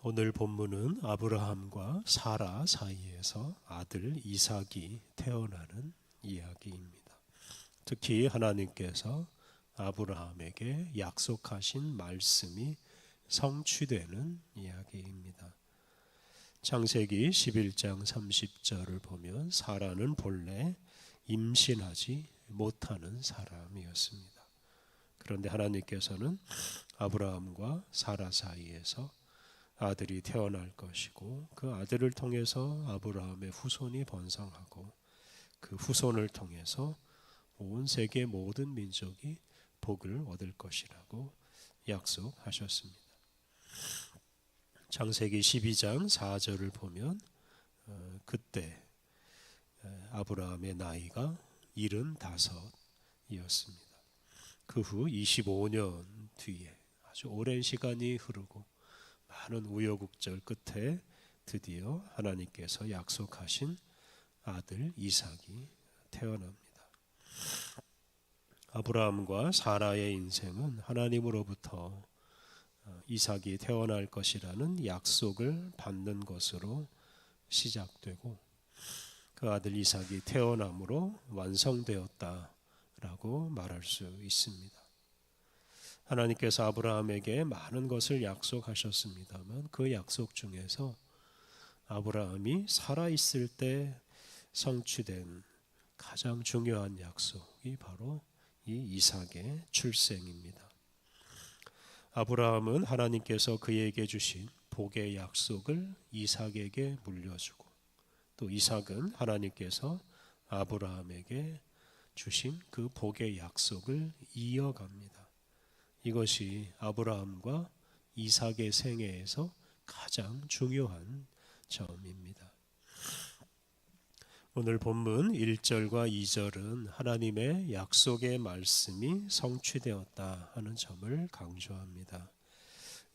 오늘 본문은 아브라함과 사라 사이에서 아들 이삭이 태어나는 이야기입니다. 특히 하나님께서 아브라함에게 약속하신 말씀이 성취되는 이야기입니다. 창세기 11장 30절을 보면 사라는 본래 임신하지 못하는 사람이었습니다. 그런데 하나님께서는 아브라함과 사라 사이에서 아들이 태어날 것이고 그 아들을 통해서 아브라함의 후손이 번성하고 그 후손을 통해서 온 세계 모든 민족이 복을 얻을 것이라고 약속하셨습니다. 창세기 12장 4절을 보면 그때 아브라함의 나이가 75이었습니다. 그 후 25년 뒤에 아주 오랜 시간이 흐르고 많은 우여곡절 끝에 드디어 하나님께서 약속하신 아들 이삭이 태어납니다. 아브라함과 사라의 인생은 하나님으로부터 이삭이 태어날 것이라는 약속을 받는 것으로 시작되고 그 아들 이삭이 태어남으로 완성되었다라고 말할 수 있습니다. 하나님께서 아브라함에게 많은 것을 약속하셨습니다만 그 약속 중에서 아브라함이 살아있을 때 성취된 가장 중요한 약속이 바로 이 이삭의 출생입니다. 아브라함은 하나님께서 그에게 주신 복의 약속을 이삭에게 물려주고 또 이삭은 하나님께서 아브라함에게 주신 그 복의 약속을 이어갑니다. 이것이 아브라함과 이삭의 생애에서 가장 중요한 점입니다. 오늘 본문 1절과 2절은 하나님의 약속의 말씀이 성취되었다 하는 점을 강조합니다.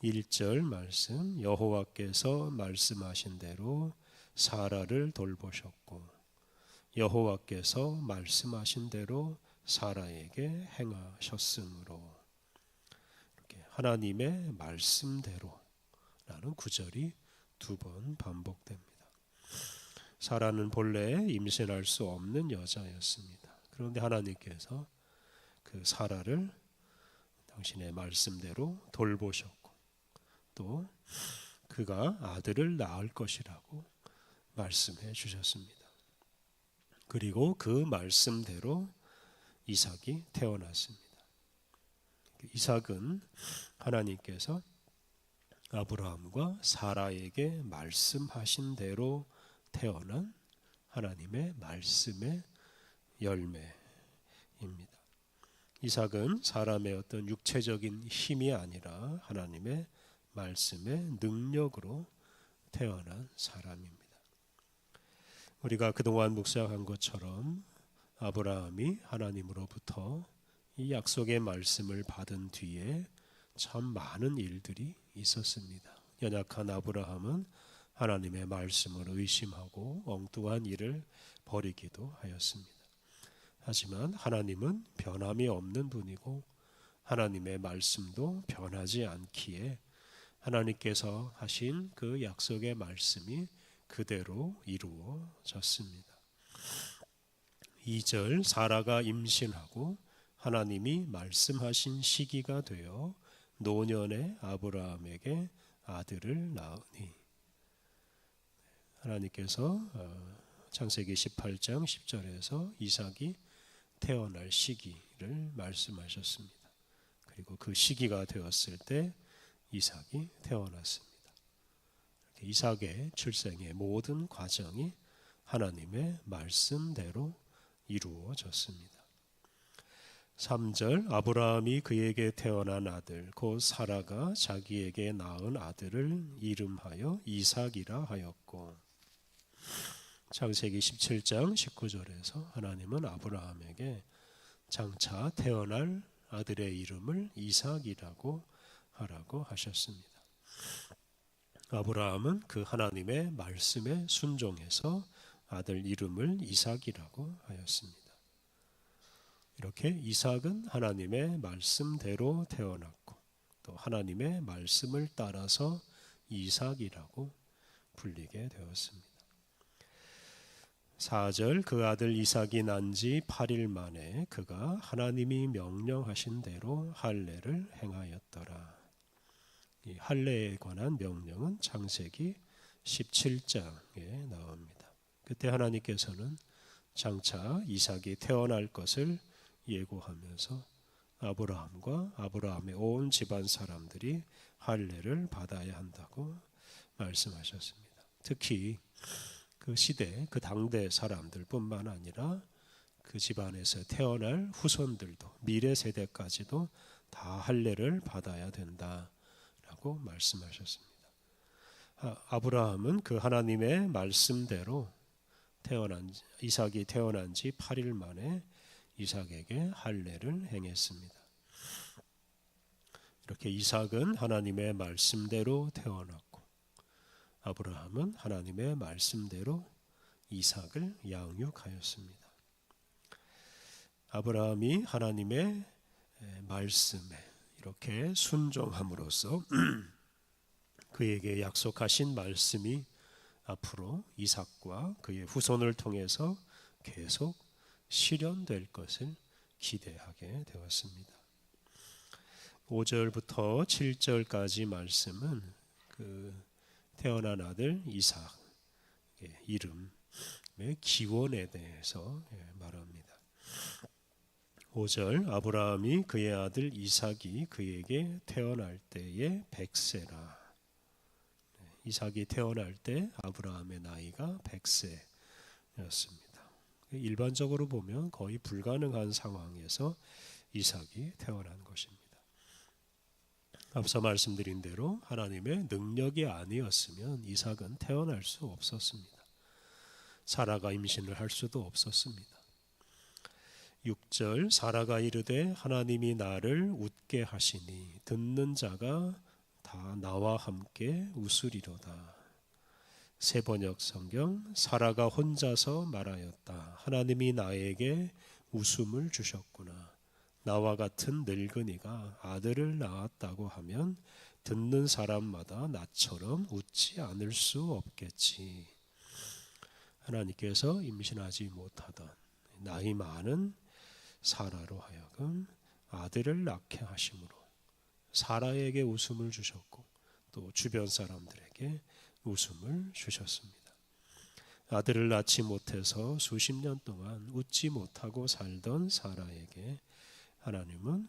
1절 말씀, 여호와께서 말씀하신 대로 사라를 돌보셨고 여호와께서 말씀하신 대로 사라에게 행하셨으므로 하나님의 말씀대로라는 구절이 두 번 반복됩니다. 사라는 본래 임신할 수 없는 여자였습니다. 그런데 하나님께서 그 사라를 당신의 말씀대로 돌보셨고 또 그가 아들을 낳을 것이라고 말씀해 주셨습니다. 그리고 그 말씀대로 이삭이 태어났습니다. 이삭은 하나님께서 아브라함과 사라에게 말씀하신 대로 태어난 하나님의 말씀의 열매입니다. 이삭은 사람의 어떤 육체적인 힘이 아니라 하나님의 말씀의 능력으로 태어난 사람입니다. 우리가 그동안 묵상한 것처럼 아브라함이 하나님으로부터 이 약속의 말씀을 받은 뒤에 참 많은 일들이 있었습니다. 연약한 아브라함은 하나님의 말씀을 의심하고 엉뚱한 일을 벌이기도 하였습니다. 하지만 하나님은 변함이 없는 분이고 하나님의 말씀도 변하지 않기에 하나님께서 하신 그 약속의 말씀이 그대로 이루어졌습니다. 2절 사라가 임신하고 하나님이 말씀하신 시기가 되어 노년의 아브라함에게 아들을 낳으니 하나님께서 창세기 18장 10절에서 이삭이 태어날 시기를 말씀하셨습니다. 그리고 그 시기가 되었을 때 이삭이 태어났습니다. 이삭의 출생의 모든 과정이 하나님의 말씀대로 이루어졌습니다. 3절 아브라함이 그에게 태어난 아들 곧 사라가 자기에게 낳은 아들을 이름하여 이삭이라 하였고 창세기 17장 19절에서 하나님은 아브라함에게 장차 태어날 아들의 이름을 이삭이라고 하라고 하셨습니다. 아브라함은 그 하나님의 말씀에 순종해서 아들 이름을 이삭이라고 하였습니다. 이렇게 이삭은 하나님의 말씀대로 태어났고 또 하나님의 말씀을 따라서 이삭이라고 불리게 되었습니다. 4절 그 아들 이삭이 난 지 8일 만에 그가 하나님이 명령하신 대로 할례를 행하였더라. 이 할례에 관한 명령은 창세기 17장에 나옵니다. 그때 하나님께서는 장차 이삭이 태어날 것을 예고하면서 아브라함과 아브라함의 온 집안 사람들이 할례를 받아야 한다고 말씀하셨습니다. 특히 그 시대, 그 당대 사람들뿐만 아니라 그 집안에서 태어날 후손들도, 미래 세대까지도 다 할례를 받아야 된다라고 말씀하셨습니다. 아브라함은 그 하나님의 말씀대로 이삭이 태어난 지 8일 만에 이삭에게 할례를 행했습니다. 이렇게 이삭은 하나님의 말씀대로 태어났고 아브라함은 하나님의 말씀대로 이삭을 양육하였습니다. 아브라함이 하나님의 말씀에 이렇게 순종함으로써 그에게 약속하신 말씀이 앞으로 이삭과 그의 후손을 통해서 계속 실현될 것을 기대하게 되었습니다. 5절부터 7절까지 말씀은 그 태어난 아들 이삭의 이름의 기원에 대해서 말합니다. 5절 아브라함이 그의 아들 이삭이 그에게 태어날 때에 100세라. 이삭이 태어날 때 아브라함의 나이가 100세였습니다. 일반적으로 보면 거의 불가능한 상황에서 이삭이 태어난 것입니다. 앞서 말씀드린 대로 하나님의 능력이 아니었으면 이삭은 태어날 수 없었습니다. 사라가 임신을 할 수도 없었습니다. 6절 사라가 이르되 하나님이 나를 웃게 하시니 듣는 자가 다 나와 함께 웃으리로다. 세번역 성경 사라가 혼자서 말하였다. 하나님이 나에게 웃음을 주셨구나. 나와 같은 늙은이가 아들을 낳았다고 하면 듣는 사람마다 나처럼 웃지 않을 수 없겠지. 하나님께서 임신하지 못하던 나이 많은 사라로 하여금 아들을 낳게 하심으로 사라에게 웃음을 주셨고 또 주변 사람들에게 웃음을 주셨습니다. 아들을 낳지 못해서 수십 년 동안 웃지 못하고 살던 사라에게 하나님은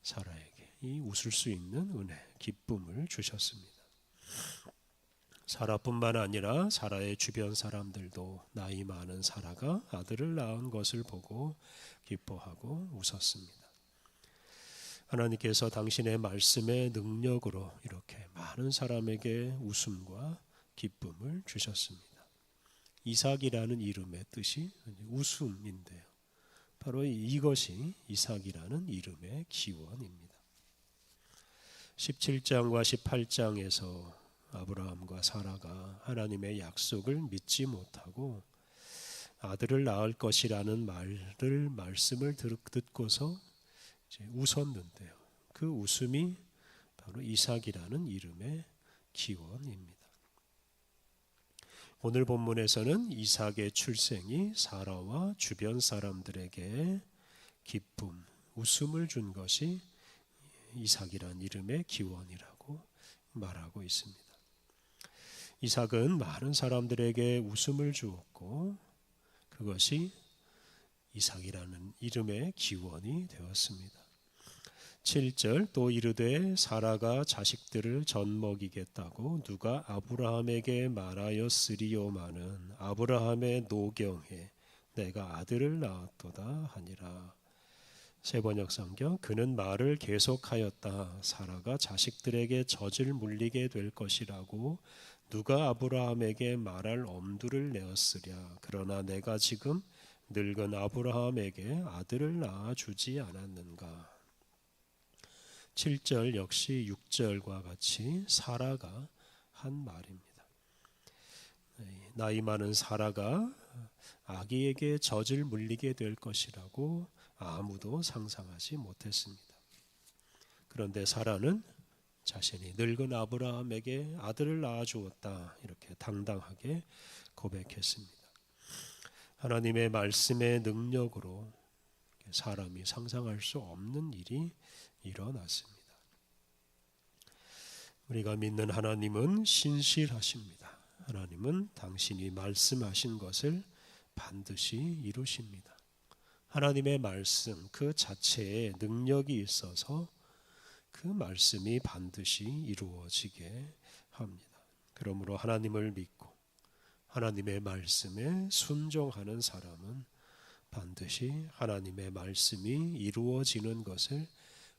사라에게 이 웃을 수 있는 은혜, 기쁨을 주셨습니다. 사라뿐만 아니라 사라의 주변 사람들도 나이 많은 사라가 아들을 낳은 것을 보고 기뻐하고 웃었습니다. 하나님께서 당신의 말씀의 능력으로 이렇게 많은 사람에게 웃음과 기쁨을 주셨습니다. 이삭이라는 이름의 뜻이 웃음인데요. 바로 이것이 이삭이라는 이름의 기원입니다. 17장과 18장에서 아브라함과 사라가 하나님의 약속을 믿지 못하고 아들을 낳을 것이라는 말씀을 듣고서 이제 웃었는데요. 그 웃음이 바로 이삭이라는 이름의 기원입니다. 오늘 본문에서는 이삭의 출생이 사라와 주변 사람들에게 기쁨, 웃음을 준 것이 이삭이라는 이름의 기원이라고 말하고 있습니다. 이삭은 많은 사람들에게 웃음을 주었고 그것이 이삭이라는 이름의 기원이 되었습니다. 7절 또 이르되 사라가 자식들을 젖먹이겠다고 누가 아브라함에게 말하였으리요마는 아브라함의 노경에 내가 아들을 낳았도다 하니라. 세번역 성경 그는 말을 계속하였다. 사라가 자식들에게 젖을 물리게 될 것이라고 누가 아브라함에게 말할 엄두를 내었으랴. 그러나 내가 지금 늙은 아브라함에게 아들을 낳아주지 않았는가. 7절 역시 6절과 같이 사라가 한 말입니다. 나이 많은 사라가 아기에게 젖을 물리게 될 것이라고 아무도 상상하지 못했습니다. 그런데 사라는 자신이 늙은 아브라함에게 아들을 낳아주었다 이렇게 당당하게 고백했습니다. 하나님의 말씀의 능력으로 사람이 상상할 수 없는 일이 일어났습니다. 우리가 믿는 하나님은 신실하십니다. 하나님은 당신이 말씀하신 것을 반드시 이루십니다. 하나님의 말씀 그 자체에 능력이 있어서 그 말씀이 반드시 이루어지게 합니다. 그러므로 하나님을 믿고 하나님의 말씀에 순종하는 사람은 반드시 하나님의 말씀이 이루어지는 것을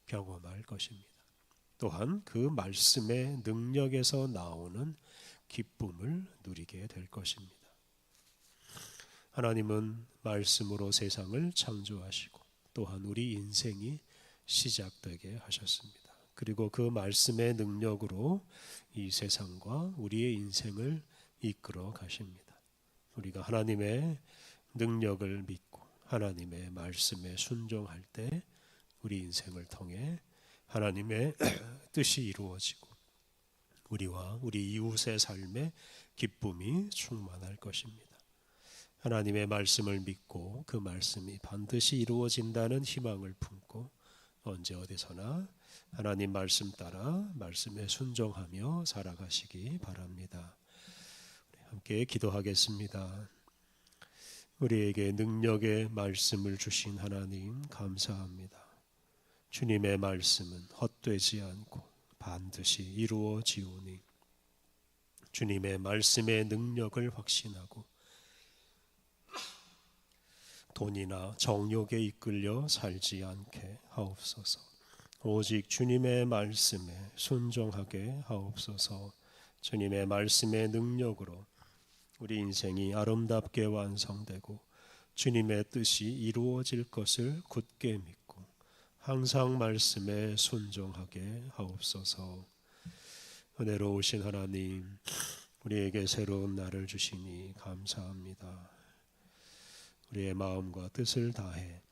경험할 것입니다. 또한 그 말씀의 능력에서 나오는 기쁨을 누리게 될 것입니다. 하나님은 말씀으로 세상을 창조하시고 또한 우리 인생이 시작되게 하셨습니다. 그리고 그 말씀의 능력으로 이 세상과 우리의 인생을 이끌어 가십니다. 우리가 하나님의 능력을 믿고 하나님의 말씀에 순종할 때 우리 인생을 통해 하나님의 뜻이 이루어지고 우리와 우리 이웃의 삶에 기쁨이 충만할 것입니다. 하나님의 말씀을 믿고 그 말씀이 반드시 이루어진다는 희망을 품고 언제 어디서나 하나님 말씀 따라 말씀에 순종하며 살아가시기 바랍니다. 함께 기도하겠습니다. 우리에게 능력의 말씀을 주신 하나님 감사합니다. 주님의 말씀은 헛되지 않고 반드시 이루어지오니 주님의 말씀의 능력을 확신하고 돈이나 정욕에 이끌려 살지 않게 하옵소서. 오직 주님의 말씀에 순종하게 하옵소서. 주님의 말씀의 능력으로 우리 인생이 아름답게 완성되고 주님의 뜻이 이루어질 것을 굳게 믿고 항상 말씀에 순종하게 하옵소서. 은혜로우신 하나님, 우리에게 새로운 날을 주시니 감사합니다. 우리의 마음과 뜻을 다해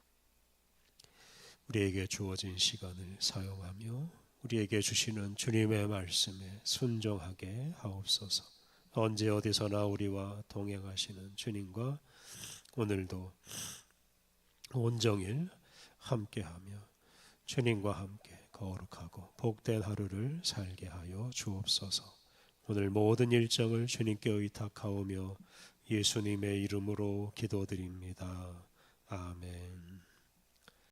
우리에게 주어진 시간을 사용하며 우리에게 주시는 주님의 말씀에 순종하게 하옵소서. 언제 어디서나 우리와 동행하시는 주님과 오늘도 온종일 함께하며 주님과 함께 거룩하고 복된 하루를 살게 하여 주옵소서. 오늘 모든 일정을 주님께 의탁하오며 예수님의 이름으로 기도드립니다. 아멘.